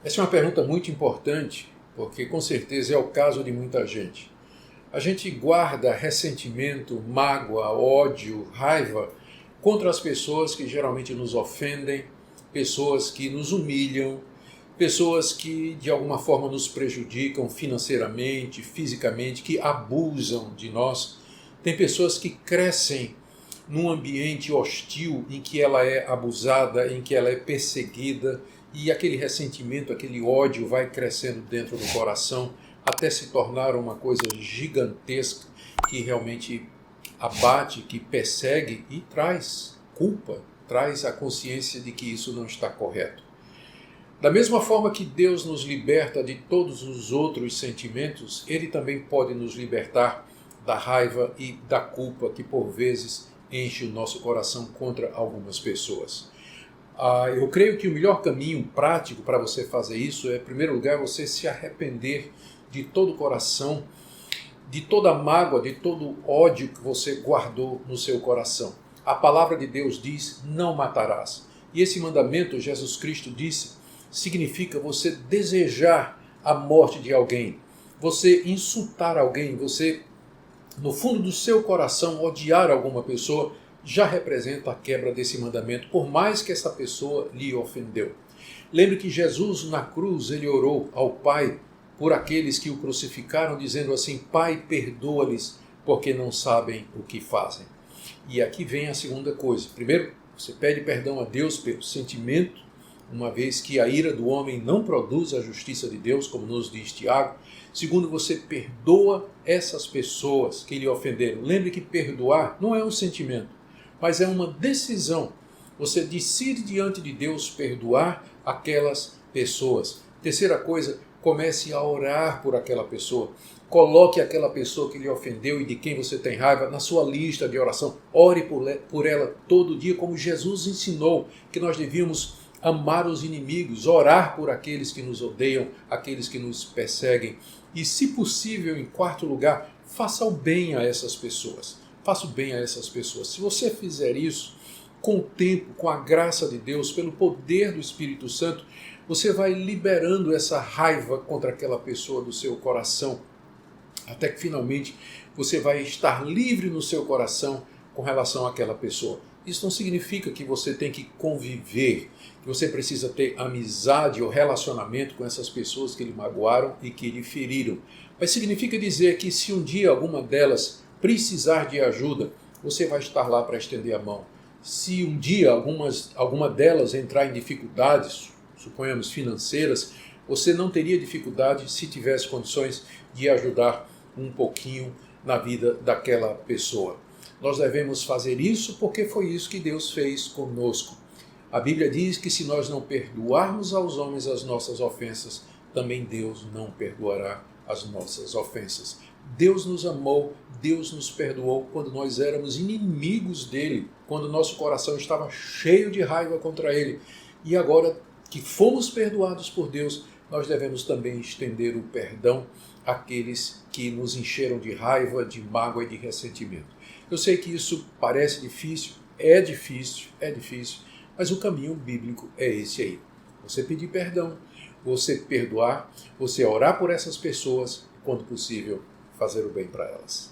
Essa é uma pergunta muito importante, porque com certeza é o caso de muita gente. A gente guarda ressentimento, mágoa, ódio, raiva contra as pessoas que geralmente nos ofendem, pessoas que nos humilham, pessoas que de alguma forma nos prejudicam financeiramente, fisicamente, que abusam de nós. Tem pessoas que crescem num ambiente hostil em que ela é abusada, em que ela é perseguida, e aquele ressentimento, aquele ódio vai crescendo dentro do coração até se tornar uma coisa gigantesca que realmente abate, que persegue e traz culpa, traz a consciência de que isso não está correto. Da mesma forma que Deus nos liberta de todos os outros sentimentos, Ele também pode nos libertar da raiva e da culpa que por vezes enche o nosso coração contra algumas pessoas. Eu creio que o melhor caminho prático para você fazer isso é, em primeiro lugar, você se arrepender de todo o coração, de toda mágoa, de todo ódio que você guardou no seu coração. A palavra de Deus diz, não matarás. E esse mandamento, Jesus Cristo disse, significa você desejar a morte de alguém, você insultar alguém, você, no fundo do seu coração, odiar alguma pessoa, já representa a quebra desse mandamento, por mais que essa pessoa lhe ofendeu. Lembre que Jesus na cruz, ele orou ao Pai por aqueles que o crucificaram, dizendo assim, Pai, perdoa-lhes, porque não sabem o que fazem. E aqui vem a segunda coisa. Primeiro, você pede perdão a Deus pelo sentimento, uma vez que a ira do homem não produz a justiça de Deus, como nos diz Tiago. Segundo, você perdoa essas pessoas que lhe ofenderam. Lembre que perdoar não é um sentimento, mas é uma decisão. Você decide diante de Deus perdoar aquelas pessoas. Terceira coisa, comece a orar por aquela pessoa. Coloque aquela pessoa que lhe ofendeu e de quem você tem raiva na sua lista de oração. Ore por ela todo dia, como Jesus ensinou que nós devíamos amar os inimigos, orar por aqueles que nos odeiam, aqueles que nos perseguem. E, se possível, em quarto lugar, faça o bem a essas pessoas. Faça o bem a essas pessoas. Se você fizer isso, com o tempo, com a graça de Deus, pelo poder do Espírito Santo, você vai liberando essa raiva contra aquela pessoa do seu coração, até que finalmente você vai estar livre no seu coração com relação àquela pessoa. Isso não significa que você tem que conviver, que você precisa ter amizade ou relacionamento com essas pessoas que lhe magoaram e que lhe feriram. Mas significa dizer que se um dia alguma delas precisar de ajuda, você vai estar lá para estender a mão. Se um dia alguma delas entrar em dificuldades, suponhamos financeiras, você não teria dificuldade se tivesse condições de ajudar um pouquinho na vida daquela pessoa. Nós devemos fazer isso porque foi isso que Deus fez conosco. A Bíblia diz que se nós não perdoarmos aos homens as nossas ofensas, também Deus não perdoará as nossas ofensas. Deus nos amou, Deus nos perdoou quando nós éramos inimigos dele, quando nosso coração estava cheio de raiva contra ele. E agora que fomos perdoados por Deus, nós devemos também estender o perdão àqueles que nos encheram de raiva, de mágoa e de ressentimento. Eu sei que isso parece difícil, mas o caminho bíblico é esse aí. Você pedir perdão, você perdoar, você orar por essas pessoas, quando possível, fazer o bem para elas.